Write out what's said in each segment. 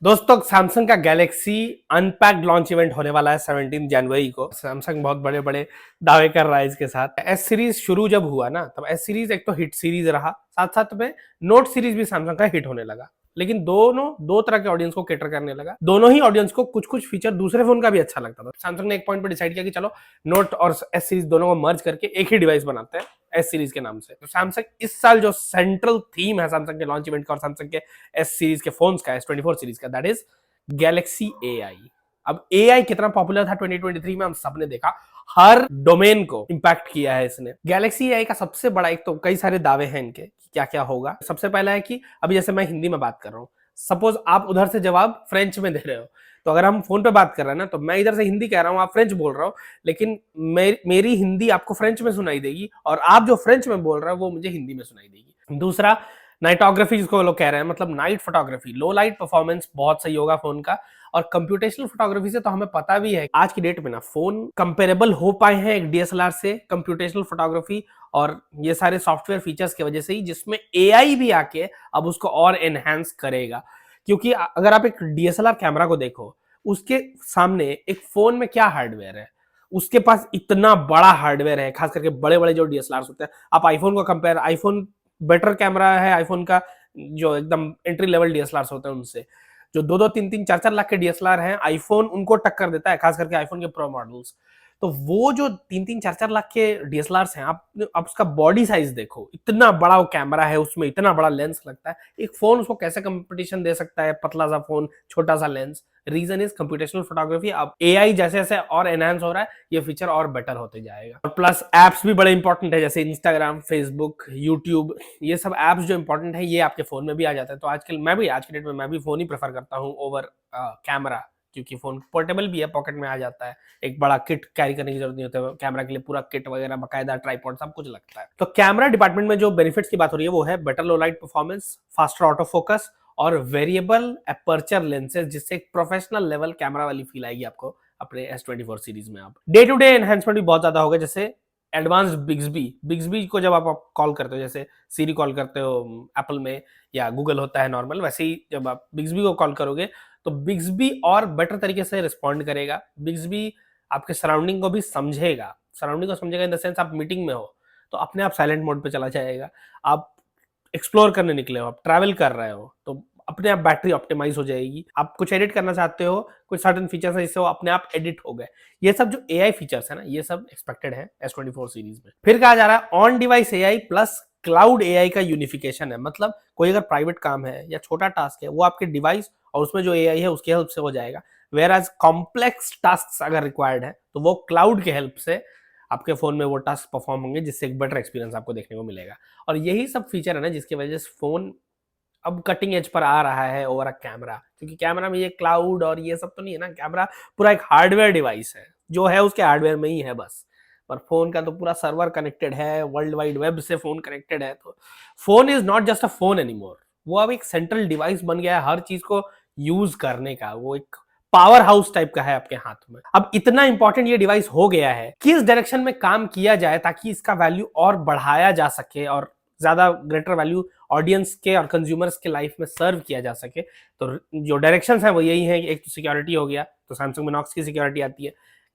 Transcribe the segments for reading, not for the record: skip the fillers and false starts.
दोस्तों सैमसंग का Galaxy unpacked launch event होने वाला है 17 जनवरी को। सैमसंग बहुत बड़े बड़े दावे कर रहा है इसके साथ। एस सीरीज शुरू जब हुआ ना तब एस सीरीज एक तो हिट सीरीज रहा, साथ साथ में नोट सीरीज भी सैमसंग का हिट होने लगा, लेकिन दोनों दो तरह के ऑडियंस को कैटर करने लगा। दोनों ही ऑडियंस को कुछ कुछ फीचर दूसरे फोन का भी अच्छा लगता था। सैमसंग ने एक पॉइंट पर डिसाइड किया कि चलो नोट और एस सीरीज दोनों को मर्ज करके एक ही डिवाइस बनाते हैं एस सीरीज के नाम से। तो सैमसंग इस साल जो सेंट्रल थीम है सैमसंग के लॉन्च इवेंट का और सैमसंग के एस सीरीज के फोन्स का, S24 सीरीज का, दैट इज गैलेक्सी एआई। अब एआई कितना पॉपुलर था 2023 में हम सबने देखा, हर डोमेन को इंपैक्ट किया है इसने। गैलेक्सी एआई का सबसे बड़ा, एक तो कई सारे दावे हैं इनके क्या क्या होगा। सबसे पहला है कि अभी जैसे मैं हिंदी में बात कर रहा हूं, सपोज आप उधर से जवाब फ्रेंच में दे रहे हो, तो अगर हम फोन पे बात कर रहे हैं ना, तो मैं इधर से हिंदी कह रहा हूं, आप फ्रेंच बोल रहा हो, लेकिन मेरी हिंदी आपको फ्रेंच में सुनाई देगी और आप जो फ्रेंच में बोल रहे हो वो मुझे हिंदी में सुनाई देगी। दूसरा, नाइटोग्राफी जिसको लोग कह रहे हैं, मतलब नाइट फोटोग्राफी, लो लाइट परफॉर्मेंस बहुत सही होगा फोन का। और कंप्यूटेशनल फोटोग्राफी से तो हमें पता भी है आज की डेट में ना फोन कंपेरेबल हो पाए हैं एक डीएसएलआर से कंप्यूटेशनल फोटोग्राफी, और ये सारे सॉफ्टवेयर फीचर्स की वजह से ही, जिसमें एआई भी आके अब उसको और एनहांस करेगा। क्योंकि अगर आप एक डीएसएलआर कैमरा को देखो, उसके सामने एक फोन में क्या हार्डवेयर है, उसके पास इतना बड़ा हार्डवेयर है, खास करके बड़े बड़े जो डीएसएलआर होते हैं। आप आईफोन को कंपेयर, आईफोन बेटर कैमरा है आईफोन का, जो एकदम एंट्री लेवल डीएसएलआर होते हैं उनसे। जो 2-3-3-4-4 लाख के डीएसएलआर हैं, आईफोन उनको टक्कर देता है, खास करके आईफोन के प्रो मॉडल्स। तो वो जो 3-3-4-4 लाख के डीएसएलआर हैं, आप उसका बॉडी साइज देखो, इतना बड़ा वो कैमरा है, उसमें इतना बड़ा लेंस लगता है। एक फोन उसको कैसे कंपटीशन दे सकता है, पतला सा फोन, छोटा सा lens. Reason is computational photography. अब एआई जैसे जैसे और एनहांस हो रहा है, ये फीचर और बेटर होते जाएगा। और प्लस एप्स भी बड़े इंपॉर्टेंट है, जैसे इंस्टाग्राम, फेसबुक, यूट्यूब, ये सब एप्स जो इंपॉर्टेंट है ये आपके फोन में भी आ जाता है। तो आजकल आज की डेट में मैं भी फोन ही प्रेफर करता हूँ ओवर कैमरा, क्योंकि फोन पोर्टेबल भी है, पॉकेट में आ जाता है, एक बड़ा किट कैरी करने की जरूरत नहीं होती है। कैमरा के लिए पूरा किट वगैरह, बाकायदा ट्राइपॉड, सब कुछ लगता है। तो कैमरा डिपार्टमेंट में जो बेनिफिट्स की बात हो रही है वो है बेटर लो light performance, faster auto focus और वेरिएबल अपर्चर लेंसेज, जिससे एक प्रोफेशनल लेवल कैमरा वाली फील आएगी आपको अपने S24 सीरीज में। आप डे टू डे एनहांसमेंट भी बहुत ज्यादा होगा, जैसे एडवांस्ड बिग्सबी को जब आप कॉल करते हो, जैसे सीरी कॉल करते हो एप्पल में या गूगल होता है नॉर्मल, वैसे ही जब आप बिग्सबी को कॉल करोगे तो बिग्सबी और बेटर तरीके से रिस्पॉन्ड करेगा। बिग्सबी आपके सराउंडिंग को भी समझेगा, सराउंडिंग को समझेगा इन द सेंस, आप मीटिंग में हो तो अपने आप साइलेंट मोड पे चला जाएगा, आप एक्सप्लोर करने निकले हो, आप ट्रैवल कर रहे हो तो अपने आप बैटरी ऑप्टिमाइज हो जाएगी। आप कुछ एडिट करना चाहते हो, कुछ सर्टेन फीचर्स है जिससे वो अपने आप एडिट हो गए। ये सब जो एआई फीचर्स है ना, ये सब एक्सपेक्टेड है S24 सीरीज में। फिर कहा जा रहा है on device AI plus Claude AI का यूनिफिकेशन है। मतलब कोई अगर प्राइवेट काम है या छोटा टास्क है, वो आपके डिवाइस और उसमें जो एआई है उसके हेल्प से हो जाएगा। वेयर एज कॉम्प्लेक्स टास्क अगर रिक्वायर्ड है तो वो क्लाउड के हेल्प से आपके फोन में वो टास्क परफॉर्म होंगे, जिससे एक बेटर एक्सपीरियंस आपको देखने को मिलेगा। और यही सब फीचर है ना जिसकी वजह से फोन अब कटिंग एज पर आ रहा है ओवर अ कैमरा। क्योंकि कैमरा में ये क्लाउड और ये सब तो नहीं है ना, कैमरा पूरा एक हार्डवेयर डिवाइस है, जो है उसके हार्डवेयर में ही है बस। पर फोन का तो पूरा सर्वर कनेक्टेड है, वर्ल्ड वाइड वेब से फोन कनेक्टेड है। तो phone is not just a phone anymore, वो अब एक सेंट्रल डिवाइस बन गया है हर चीज को यूज करने का। वो एक पावर हाउस टाइप का है आपके हाथ में। अब इतना इंपॉर्टेंट ये डिवाइस हो गया है, किस डायरेक्शन में काम किया जाए ताकि इसका वैल्यू और बढ़ाया जा सके और ज्यादा ग्रेटर वैल्यू ऑडियंस के और कंज्यूमर्स के लाइफ में सर्व किया जा सके। तो जो डायरेक्शंस हैं वो यही है। एक तो सिक्योरिटी हो गया, तो सैमसंग में नॉक्स की सिक्योरिटी आती है,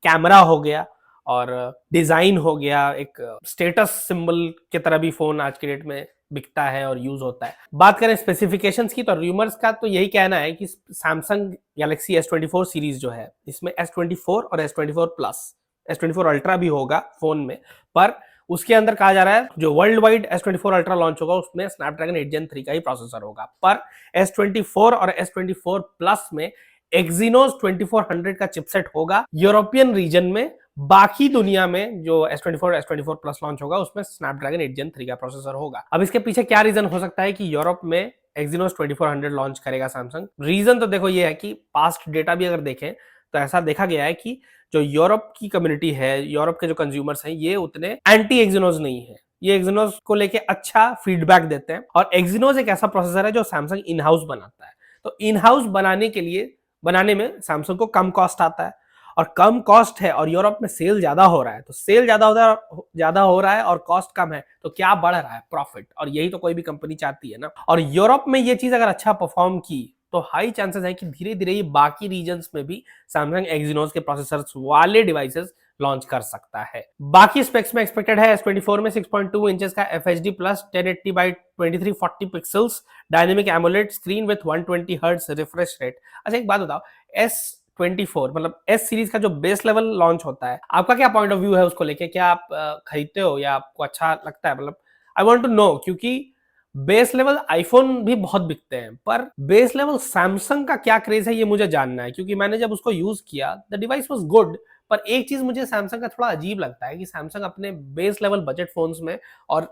कैमरा हो गया, और डिजाइन हो गया। एक स्टेटस सिंबल की तरह भी फोन आज की डेट में बिकता है और यूज होता है। बात करें स्पेसिफिकेशंस की, तो रूमर्स का तो यही कहना है कि सैमसंग गैलेक्सी S24 सीरीज जो है, इसमें S24 और S24 प्लस, S24 अल्ट्रा भी होगा फोन में, पर उसके अंदर कहा जा रहा है जो world wide S24 ultra launch होगा उसमें स्नैपड्रैगन 8 Gen 3 का ही प्रोसेसर होगा। पर S24 और S24 प्लस में एक्सिनोस 2400 का चिपसेट होगा यूरोपियन रीजन में। बाकी दुनिया में जो S24 S24 प्लस लॉन्च होगा उसमें स्नैपड्रैगन 8 Gen 3 का प्रोसेसर होगा। अब इसके पीछे क्या रीजन हो सकता है कि यूरोप में एक्सिनोस 2400 लॉन्च करेगा सैमसंग? रीजन तो देखो ये है कि पास्ट डेटा भी अगर देखें तो ऐसा देखा गया है कि जो यूरोप की कम्युनिटी है, यूरोप के जो कंज्यूमर्स हैं, ये उतने एंटी एक्सिनोस नहीं है। ये एक्सिनोस को लेके अच्छा फीडबैक देते हैं। और एक्सिनोस एक ऐसा प्रोसेसर है जो सैमसंग इन हाउस बनाता है। तो इन हाउस बनाने में सैमसंग को कम कॉस्ट आता है, और कम कॉस्ट है और यूरोप में सेल ज्यादा हो रहा है। तो सेल ज्यादा हो रहा है और कॉस्ट कम है, तो क्या बढ़ रहा है? प्रॉफिट। और यही तो कोई भी कंपनी चाहती है ना। और यूरोप में ये चीज अगर अच्छा परफॉर्म की तो हाई चांसेस है कि धीरे धीरे ये बाकी रीजन्स में भी सैमसंग एक्सिनोस के प्रोसेसर्स वाले डिवाइसेस लॉन्च कर सकता है। बाकी स्पेक्स में एक्सपेक्टेड है S24 में 6.2 इंचेस का FHD plus 1080 by 2340 pixels dynamic AMOLED screen with 120 hertz refresh rate. अच्छा एक बात बताओ, S24 मतलब S सीरीज का जो बेस लेवल लॉन्च होता है, आपका क्या पॉइंट ऑफ व्यू है उसको लेके? क्या आप खरीदते हो या आपको अच्छा लगता है? मतलब आई वांट टू नो, क्योंकि बेस लेवल आईफोन भी बहुत बिकते हैं, पर बेस लेवल सैमसंग का क्या क्रेज है ये मुझे जानना है, क्योंकि मैंने जब उसको यूज किया द डिवाइस वाज गुड। पर एक चीज मुझे सैमसंग का थोड़ा अजीब लगता है कि सैमसंग अपने बेस लेवल बजट फोन्स में और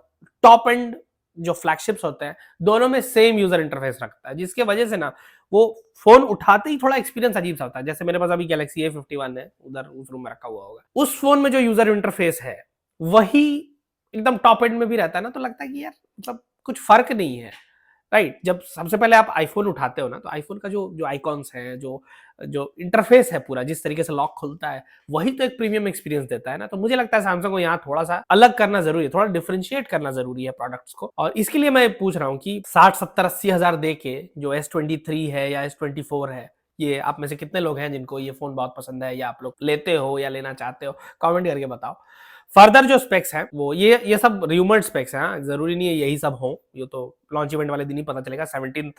टॉप एंड जो फ्लैगशिप्स होते हैं दोनों में सेम यूजर इंटरफेस रखता है, जिसके वजह से ना वो फोन उठाते ही थोड़ा एक्सपीरियंस अजीब सा होता है। जैसे मेरे पास अभी गैलेक्सी A51 है, उधर उस रूम में रखा हुआ होगा, उस फोन में जो यूजर इंटरफेस है वही एकदम टॉप एंड में भी रहता है ना, तो लगता है कि यार मतलब कुछ फर्क नहीं है, राइट? जब सबसे पहले आप आईफोन उठाते हो ना, तो आईफोन का जो जो आइकॉन्स हैं, जो जो इंटरफेस है पूरा, जिस तरीके से लॉक खुलता है, वही तो एक प्रीमियम एक्सपीरियंस देता है ना। तो मुझे लगता है सैमसंग को यहाँ थोड़ा सा अलग करना जरूरी है, थोड़ा डिफरेंशिएट करना जरूरी है प्रोडक्ट्स को। और इसके लिए मैं पूछ रहा हूँ कि 60 70 80 हजार दे के जो S23 है या S24 है, ये आप में से कितने लोग हैं जिनको ये फोन बहुत पसंद है, या आप लोग लेते हो या लेना चाहते हो? कमेंट करके बताओ। फर्दर जो स्पेक्स हैं वो ये सब र्यूमर्ड स्पेक्स हैं, जरूरी नहीं है यही सब हो, ये तो लॉन्च इवेंट वाले दिन ही पता चलेगा। 17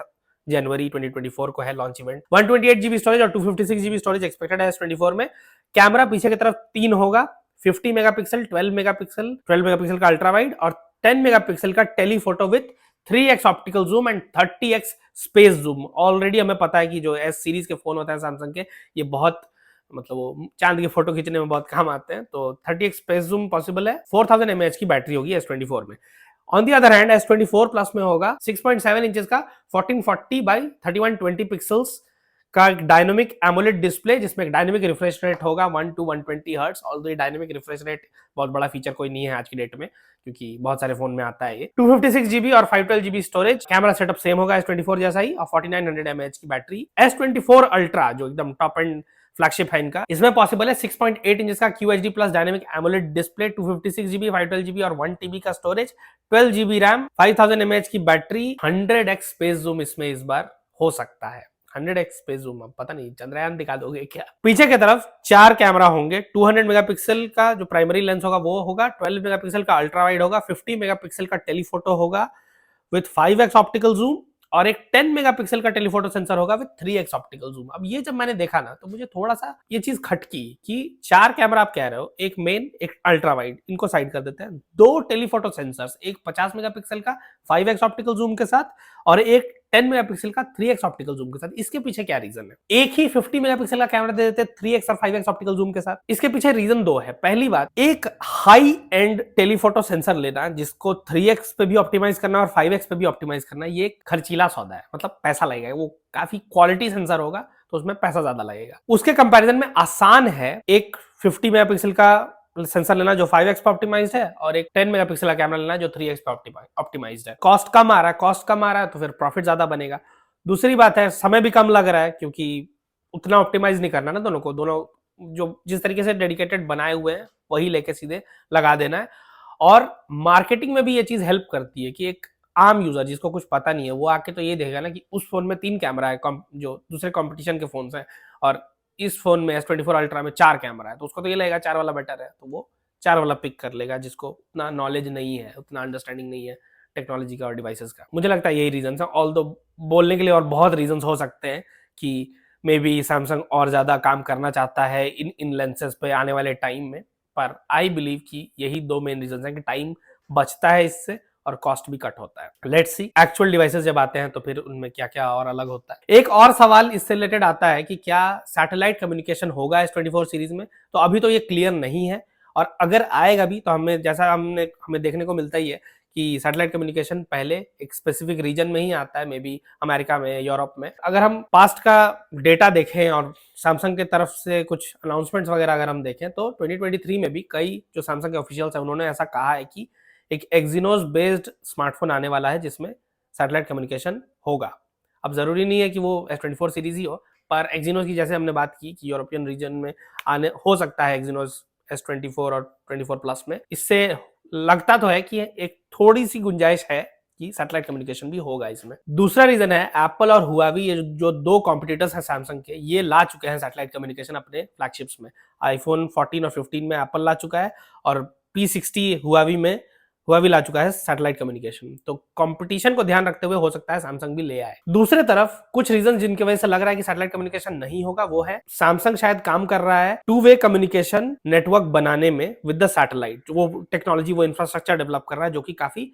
जनवरी 2024 को है लॉन्च इवेंट। 128 GB स्टोरेज और 256 GB स्टोरेज एक्सपेक्टेड है S24 में। कैमरा पीछे की तरफ 3 होगा, 50 मेगापिक्सल, 12 मेगापिक्सल का अल्ट्रा वाइड और 10 मेगापिक्सल का telephoto with 3x optical zoom and 30x space zoom. Already हमें पता है कि जो S सीरीज के फोन होते हैं सैमसंग के, ये बहुत मतलब वो चांद की फोटो खींचने में बहुत काम आते हैं, तो 30x स्पेस जूम पॉसिबल है। 4000 mAh की बैटरी होगी S24 में। On the other hand S24 plus में होगा 6.7 इंचेस का 1440 बाई 3120 पिक्सल्स का डायनामिक एमोलेड डिस्प्ले, जिसमें डायनामिक रिफ्रेश रेट होगा 1 to 120 hertz. Although dynamic refresh rate बहुत बड़ा फीचर कोई नहीं है आज की डेट में, क्योंकि बहुत सारे फोन में आता है ये। 256 GB और 512 GB storage. Camera setup same होगा S24 जैसा ही, और 4900 mAh की बैटरी। S24 अल्ट्रा जो एकदम टॉप एंड फ्लैगशिप है इनका, इसमें पॉसिबल है 6.8 इंचेस का QHD plus dynamic AMOLED display, 256 GB 512 GB और 1 TB का स्टोरेज, 12 GB रैम, 5000 mAh की बैटरी। 100x स्पेस जूम इसमें इस बार हो सकता है। 100x स्पेस जूम, अब पता नहीं चंद्रयान दिखा दोगे क्या। पीछे की तरफ 4 कैमरा होंगे। 200 मेगापिक्सल का जो प्राइमरी लेंस होगा वो होगा, 12 मेगापिक्सल का अल्ट्रा वाइड होगा, 50 मेगापिक्सल का टेलीफोटो होगा विथ 5x ऑप्टिकल जूम, और एक 10 मेगापिक्सल का टेलीफोटो सेंसर होगा विद 3x ऑप्टिकल जूम। अब ये जब मैंने देखा ना, तो मुझे थोड़ा सा ये चीज खटकी कि 4 कैमरा आप कह रहे हो, एक मेन एक अल्ट्रा वाइड, इनको साइड कर देते हैं। 2 टेलीफोटो सेंसर्स, एक 50 मेगापिक्सल का 5x ऑप्टिकल जूम के साथ और एक 10 मेगापिक्सल का 3x ऑप्टिकल जूम के साथ। इसके पीछे क्या रीजन है? एक ही 50 मेगापिक्सल का कैमरा दे देते 3x और 5x ऑप्टिकल जूम के साथ। इसके पीछे रीजन 2 है। पहली बात, एक हाई एंड टेलीफोटो सेंसर लेना जिसको 3x पे भी ऑप्टिमाइज करना और 5x पे भी ऑप्टिमाइज करना, ये खर्चीला सौदा है, मतलब पैसा लगेगा। वो काफी क्वालिटी सेंसर होगा तो उसमें पैसा ज्यादा लगेगा। उसके कंपैरिजन में आसान है एक 50 मेगापिक्सल का सेंसर लेना जो 5x पे ऑप्टिमाइज्ड है, और एक 10 मेगापिक्सल का कैमरा लेना जो 3x पे ऑप्टिमाइज्ड है। कॉस्ट कम आ रहा है तो फिर प्रॉफिट ज्यादा बनेगा। दूसरी बात है, समय भी कम लग रहा है, क्योंकि उतना ऑप्टिमाइज नहीं करना ना दोनों को। दोनों जो जिस तरीके से डेडिकेटेड बनाए हुए हैं वही लेके सीधे लगा देना है। और मार्केटिंग में भी ये चीज हेल्प करती है कि एक आम यूजर जिसको कुछ पता नहीं है, वो आके तो ये देखेगा ना कि उस फोन में 3 कैमरा है, जो दूसरे कंपटीशन के फोन हैं, और इस फोन में S24 अल्ट्रा में 4 कैमरा है, तो उसको तो ये लगेगा 4 वाला बेटर है, तो वो 4 वाला पिक कर लेगा, जिसको उतना नॉलेज नहीं है, उतना अंडरस्टैंडिंग नहीं है टेक्नोलॉजी का और डिवाइसेस का। मुझे लगता है यही रीजन है। ऑल्दो बोलने के लिए और बहुत रीजन हो सकते हैं कि मे बी सैमसंग और ज्यादा काम करना चाहता है इन लेंसेज पे आने वाले टाइम में, पर आई बिलीव कि यही 2 मेन रीजन है कि टाइम बचता है इससे और कॉस्ट भी कट होता है। लेट्स सी एक्चुअल डिवाइसेस जब आते हैं तो फिर उनमें क्या क्या और अलग होता है। एक और सवाल इससे रिलेटेड आता है कि क्या सैटेलाइट कम्युनिकेशन होगा S24 सीरीज में? तो अभी तो ये क्लियर नहीं है, और अगर आएगा भी तो हमें देखने को मिलता ही है कि सैटेलाइट कम्युनिकेशन पहले एक स्पेसिफिक रीजन में ही आता है, मे बी अमेरिका में, यूरोप में। अगर हम पास्ट का डेटा देखें और सैमसंग के तरफ से कुछ अनाउंसमेंट्स वगैरह अगर हम देखें, तो 2023 में भी कई जो सैमसंग के ऑफिशियल्स हैं उन्होंने ऐसा कहा है कि एक एक्सिनोस बेस्ड स्मार्टफोन आने वाला है जिसमें सैटेलाइट कम्युनिकेशन होगा। अब जरूरी नहीं है कि वो S24 सीरीज ही हो, पर एक्सिनोस की जैसे हमने बात की कि यूरोपियन रीजन में आने हो सकता है एक्सिनोस S24 और 24 प्लस में। इससे लगता तो है कि एक थोड़ी सी गुंजाइश है कि सैटेलाइट कम्युनिकेशन भी होगा इसमें। दूसरा रीजन है एप्पल और हुआवी, ये जो दो कॉम्पिटिटर्स हैं सैमसंग के, ये ला चुके हैं सैटेलाइट कम्युनिकेशन अपने फ्लैगशिप्स में। आईफोन 14 और 15 में एप्पल ला चुका है और P60 हुआवी ला चुका है सैटेलाइट कम्युनिकेशन। तो कंपटीशन को ध्यान रखते हुए हो सकता है सैमसंग भी ले आए। दूसरे तरफ कुछ रीजन जिनकी वजह से लग रहा है कि सैटेलाइट कम्युनिकेशन नहीं होगा, वो है सैमसंग शायद काम कर रहा है टू वे कम्युनिकेशन नेटवर्क बनाने में विद द सैटेलाइट। वो टेक्नोलॉजी, वो इंफ्रास्ट्रक्चर डेवलप कर रहा है जो कि काफी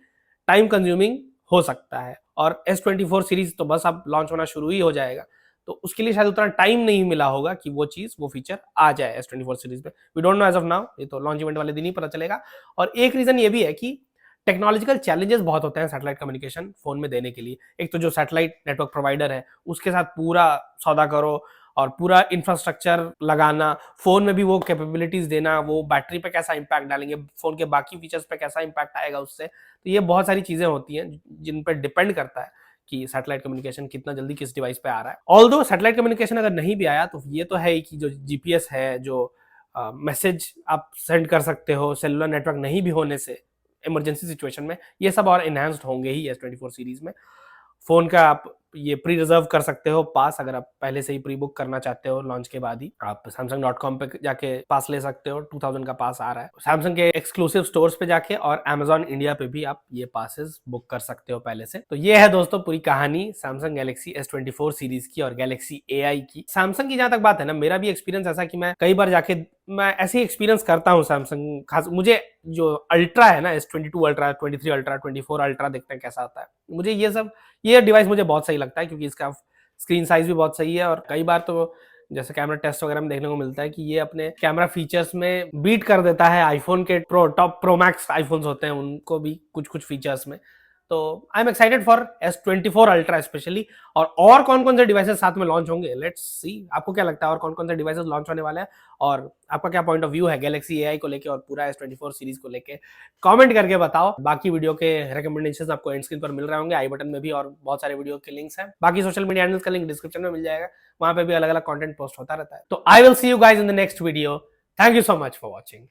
टाइम कंज्यूमिंग हो सकता है। और S24 सीरीज तो बस अब लॉन्च होना शुरू ही हो जाएगा, तो उसके लिए शायद उतना टाइम नहीं मिला होगा कि वो चीज, वो फीचर आ जाए S24 सीरीज में। We don't know as of now, ये तो लॉन्च इवेंट वाले दिन ही पता चलेगा। और एक रीजन ये भी है कि टेक्नोलॉजिकल चैलेंजेस बहुत होते हैं सैटेलाइट कम्युनिकेशन फोन में देने के लिए। एक तो जो सैटेलाइट नेटवर्क प्रोवाइडर है उसके साथ पूरा सौदा करो और पूरा इंफ्रास्ट्रक्चर लगाना, फोन में भी वो कैपेबिलिटीज देना, वो बैटरी पे कैसा इंपैक्ट डालेंगे, फोन के बाकी फीचर्स पे कैसा इंपैक्ट आएगा उससे। तो ये बहुत सारी चीजें होती हैं जिन पर डिपेंड करता है कि सैटेलाइट कम्युनिकेशन कितना जल्दी किस डिवाइस पे आ रहा है। ऑल्दो सैटेलाइट कम्युनिकेशन अगर नहीं भी आया तो ये तो है कि जो जीपीएस है, जो मैसेज आप सेंड कर सकते हो सेलुलर नेटवर्क नहीं भी होने से इमरजेंसी सिचुएशन में, ये सब और एनहांस्ड होंगे ही S24 सीरीज में। फोन का आप ये प्री रिजर्व कर सकते हो पास, अगर आप पहले से ही प्री बुक करना चाहते हो लॉन्च के बाद ही आप samsung.com पे जाके पास ले सकते हो। 2000 का पास आ रहा है सैमसंग के एक्सक्लूसिव स्टोर्स पे जाके, और Amazon इंडिया पे भी आप ये पासेस बुक कर सकते हो पहले से। तो ये है दोस्तों पूरी कहानी सैमसंग गैलेक्सी S24 सीरीज की और गैलेक्सी AI की। सैमसंग की जहां तक बात है ना, मेरा भी एक्सपीरियंस ऐसा कि मैं कई बार जाके मैं ऐसे ही एक्सपीरियंस करता हूँ सैमसंग। खास मुझे जो अल्ट्रा है ना, S22 अल्ट्रा, 23 अल्ट्रा, 24 अल्ट्रा, देखते हैं कैसा आता है। मुझे ये डिवाइस मुझे बहुत सही लगता है क्योंकि इसका स्क्रीन साइज भी बहुत सही है। और कई बार तो जैसे कैमरा टेस्ट वगैरह में देखने को मिलता है कि ये अपने कैमरा फीचर्स में बीट कर देता है आईफोन के टॉप प्रो मैक्स आईफोन्स होते हैं उनको भी कुछ फीचर्स में। तो I am excited for S24 ultra specially. और कौन कौन से डिवाइसेस साथ में लॉन्च होंगे, लेट्स सी। आपको क्या लगता है और कौन कौन से डिवाइसेस लॉन्च होने वाले हैं, और आपका क्या पॉइंट ऑफ व्यू है गैलेक्सी AI को लेके और पूरा S24 सीरीज को लेके, कमेंट करके बताओ। बाकी वीडियो के रिकमेंडेशंस आपको एंड स्क्रीन पर मिल रहे होंगे, आई बटन में भी, और बहुत सारे वीडियो के लिंक्स हैं। बाकी सोशल मीडिया हैंडल्स का लिंक डिस्क्रिप्शन में मिल जाएगा, वहां पे भी अलग अलग कंटेंट पोस्ट होता रहता है। तो I will see you guys in the next video. Thank you so much for watching.